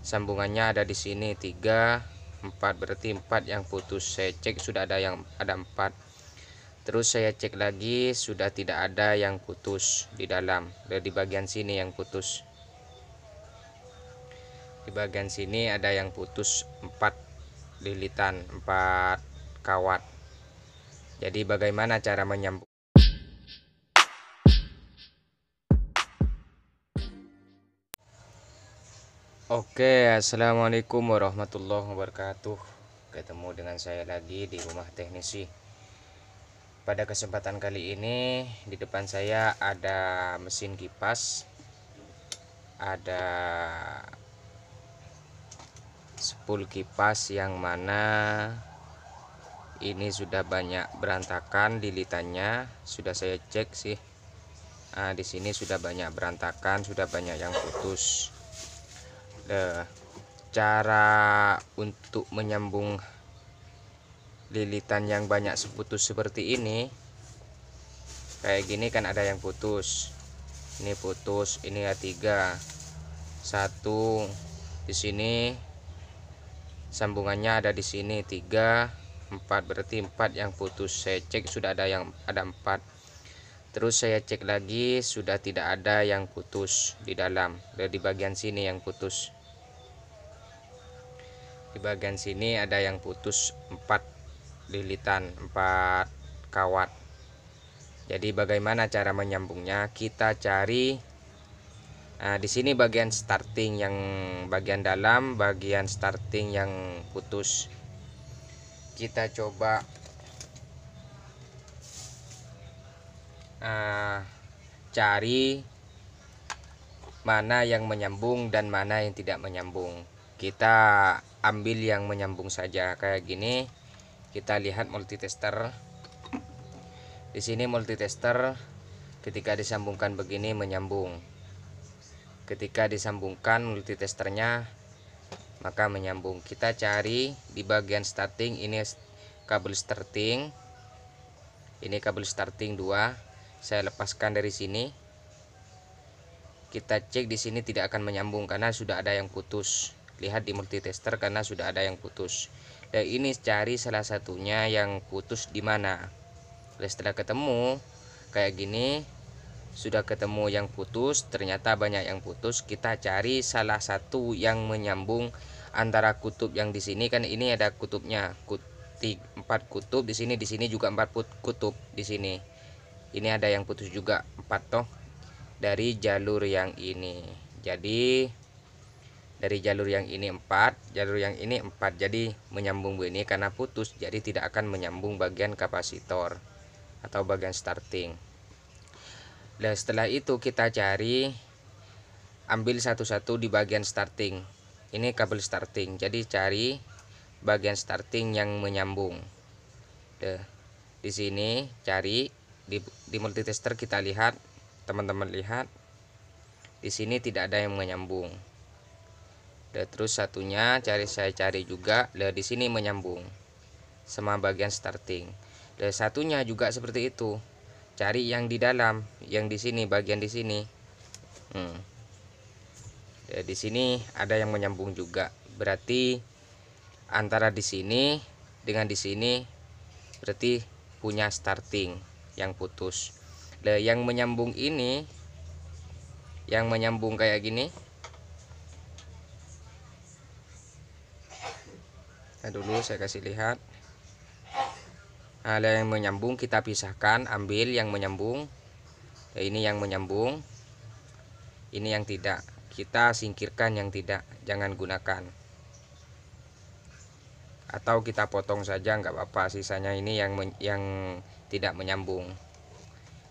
sambungannya ada di sini 3, 4, berarti 4 yang putus. Saya cek sudah ada 4. Terus saya cek lagi sudah tidak ada yang putus di dalam. Dan di bagian sini yang putus. Di bagian sini ada yang putus 4 lilitan, 4 kawat. Jadi bagaimana cara menyambung? Oke, assalamualaikum warahmatullahi wabarakatuh. Ketemu dengan saya lagi di rumah teknisi. Pada kesempatan kali ini di depan saya ada mesin kipas, ada spool kipas yang mana ini sudah banyak berantakan lilitannya. Sudah saya cek sih. Nah, di sini sudah banyak berantakan, sudah banyak yang putus. Cara untuk menyambung lilitan yang banyak putus seperti ini, kayak gini kan ada yang putus, ini putus, ini ya 3, 1 di sini, sambungannya ada di sini 3, 4, berarti 4 yang putus. Saya cek sudah ada 4. Terus saya cek lagi sudah tidak ada yang putus di dalam. Dan di bagian sini yang putus. Di bagian sini ada yang putus 4 lilitan, 4 kawat. Jadi bagaimana cara menyambungnya? Kita cari. Nah, di sini bagian starting yang bagian dalam, bagian starting yang putus. Kita coba cari mana yang menyambung dan mana yang tidak menyambung. Kita ambil yang menyambung saja kayak gini. Kita lihat multitester. Di sini multitester ketika disambungkan begini menyambung. Ketika disambungkan multitesternya maka menyambung. Kita cari di bagian starting, ini kabel starting. Ini kabel starting 2. Saya lepaskan dari sini. Kita cek di sini tidak akan menyambung karena sudah ada yang putus. Lihat di multitester karena sudah ada yang putus. Dan ini cari salah satunya yang putus di mana. Setelah ketemu kayak gini, sudah ketemu yang putus, ternyata banyak yang putus. Kita cari salah satu yang menyambung antara kutub yang di sini, kan ini ada kutubnya, 4 kutub di sini juga 4 kutub di sini. Ini ada yang putus juga 4 toh dari jalur yang ini. Jadi dari jalur yang ini 4, jalur yang ini 4. Jadi menyambung begini karena putus, jadi tidak akan menyambung bagian kapasitor atau bagian starting. Nah, setelah itu kita cari, ambil satu-satu di bagian starting. Ini kabel starting. Jadi cari bagian starting yang menyambung. Di sini cari di multitester, kita lihat, teman-teman lihat. Di sini tidak ada yang menyambung. Terus satunya saya cari juga. Di sini menyambung sama bagian starting. Satunya juga seperti itu. Cari yang di dalam, yang di sini, bagian di sini. Di sini ada yang menyambung juga. Berarti antara di sini dengan di sini berarti punya starting yang putus. Yang menyambung ini, yang menyambung kayak gini. Nah, dulu saya kasih lihat. Nah, yang menyambung kita pisahkan, ambil yang menyambung. Ini yang menyambung, ini yang tidak. Kita singkirkan yang tidak, jangan gunakan. Atau kita potong saja nggak apa-apa, sisanya ini yang tidak menyambung.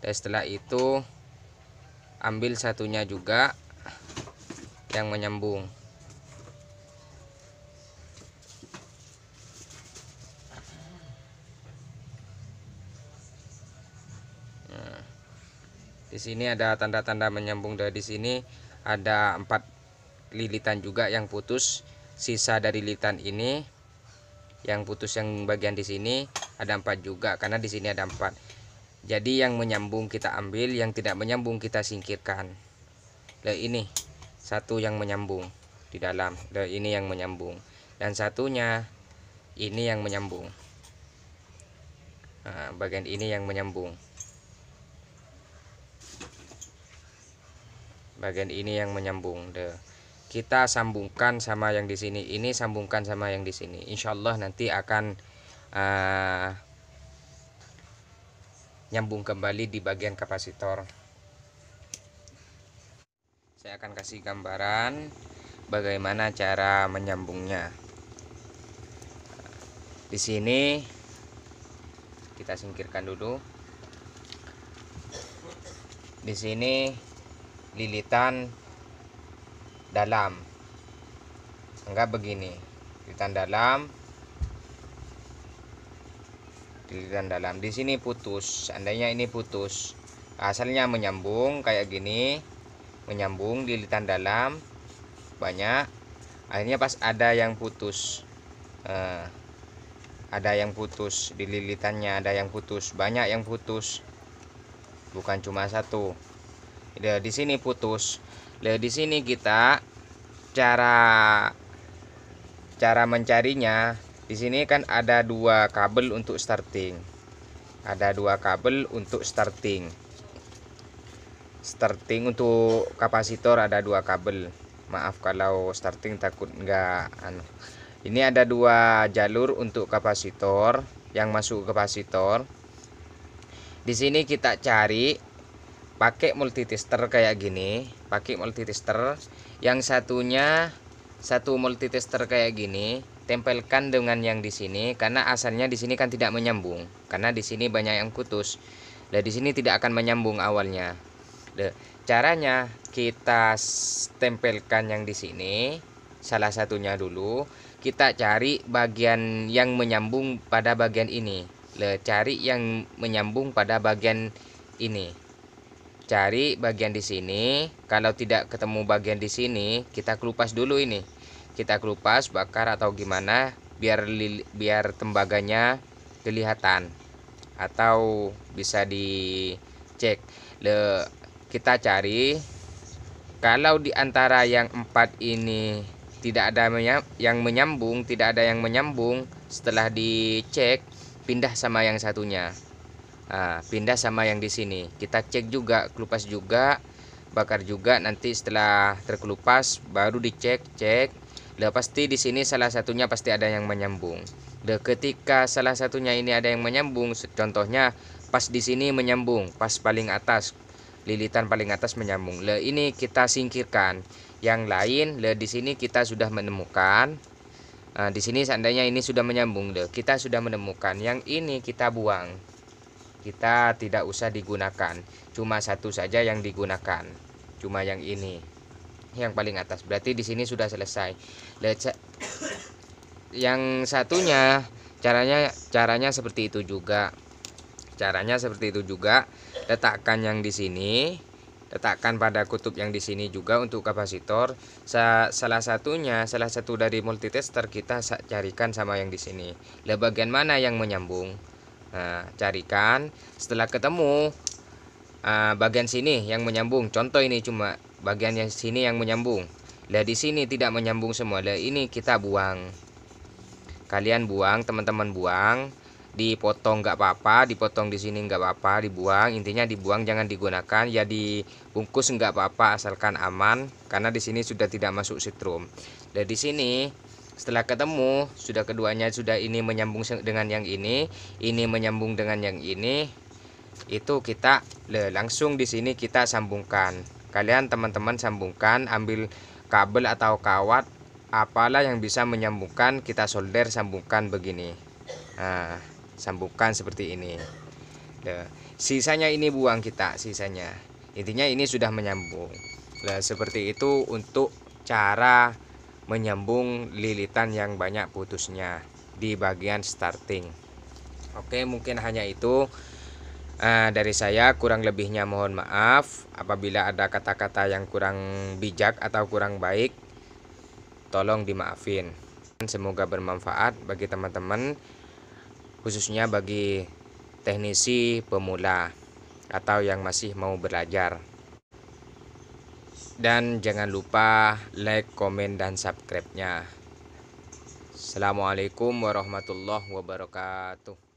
Dan setelah itu ambil satunya juga yang menyambung. Nah, di sini ada tanda-tanda menyambung. Dari sini ada 4 lilitan juga yang putus. Sisa dari lilitan ini yang putus, yang bagian di sini ada 4 juga karena di sini ada 4. Jadi yang menyambung kita ambil, yang tidak menyambung kita singkirkan. Nah, ini satu yang menyambung di dalam. Ini yang menyambung, dan satunya ini yang menyambung. Nah, bagian ini yang menyambung, bagian ini yang menyambung. Kita sambungkan sama yang di sini, ini sambungkan sama yang di sini. Insya Allah nanti akan nyambung kembali di bagian kapasitor. Saya akan kasih gambaran bagaimana cara menyambungnya. Di sini kita singkirkan dulu. Di sini lilitan dalam, enggak begini, lilitan dalam, lilitan dalam. Di sini putus. Seandainya ini putus, asalnya menyambung kayak gini, menyambung lilitan dalam banyak, akhirnya pas ada yang putus, ada yang putus di lilitannya, ada yang putus, banyak yang putus, bukan cuma satu. Di sini putus. Di sini kita cara mencarinya. Di sini kan ada dua kabel untuk starting. Ada dua kabel untuk starting. Starting untuk kapasitor ada dua kabel. Maaf kalau starting takut enggak Ini ada dua jalur untuk kapasitor yang masuk kapasitor. Di sini kita cari pakai multitester kayak gini, pakai multitester. Yang satunya satu multitester kayak gini, tempelkan dengan yang di sini, karena asalnya di sini kan tidak menyambung, karena di sini banyak yang putus. Di sini tidak akan menyambung awalnya. Caranya kita tempelkan yang di sini, salah satunya dulu. Kita cari bagian yang menyambung pada bagian ini. Cari yang menyambung pada bagian ini. Cari bagian di sini. Kalau tidak ketemu bagian di sini, kita kelupas dulu ini. Kita kelupas, bakar atau gimana, biar tembaganya kelihatan atau bisa dicek. Kita cari. Kalau di antara yang 4 ini tidak ada yang menyambung, tidak ada yang menyambung, setelah dicek pindah sama yang satunya. Pindah sama yang di sini. Kita cek juga, kelupas juga, bakar juga. Nanti setelah terkelupas baru dicek. Pasti di sini salah satunya pasti ada yang menyambung. Ketika salah satunya ini ada yang menyambung, contohnya pas di sini menyambung, pas paling atas, lilitan paling atas menyambung. Ini kita singkirkan. Yang lain di sini kita sudah menemukan. Di sini seandainya ini sudah menyambung, kita sudah menemukan. Yang ini kita buang. Kita tidak usah digunakan. Cuma satu saja yang digunakan. Cuma yang ini, yang paling atas. Berarti di sini sudah selesai. Yang satunya caranya seperti itu juga. Caranya seperti itu juga. Letakkan yang di sini. Letakkan pada kutub yang di sini juga untuk kapasitor. Salah satu dari multitester kita carikan sama yang di sini. Bagian mana yang menyambung? Carikan. Setelah ketemu bagian sini yang menyambung. Contoh ini cuma bagian yang sini yang menyambung. Di sini tidak menyambung semua. Ini kita buang. Kalian buang, teman-teman buang. Dipotong nggak apa-apa, dipotong di sini nggak apa-apa, dibuang. Intinya dibuang, jangan digunakan. Ya dibungkus nggak apa-apa, asalkan aman, karena di sini sudah tidak masuk setrum. Dan di sini setelah ketemu, sudah keduanya sudah ini menyambung dengan yang ini menyambung dengan yang ini. Itu kita langsung di sini kita sambungkan. Kalian teman-teman sambungkan, ambil kabel atau kawat apalah yang bisa menyambungkan, kita solder, sambungkan begini. Sambungkan seperti ini. Sisanya ini buang kita, sisanya. Intinya ini sudah menyambung. Seperti itu untuk cara menyambung lilitan yang banyak putusnya di bagian starting. Oke, mungkin hanya itu dari saya. Kurang lebihnya mohon maaf. Apabila ada kata-kata yang kurang bijak atau kurang baik, tolong dimaafin. Semoga bermanfaat bagi teman-teman, khususnya bagi teknisi pemula atau yang masih mau belajar. Dan jangan lupa like, komen, dan subscribe-nya. Assalamualaikum warahmatullahi wabarakatuh.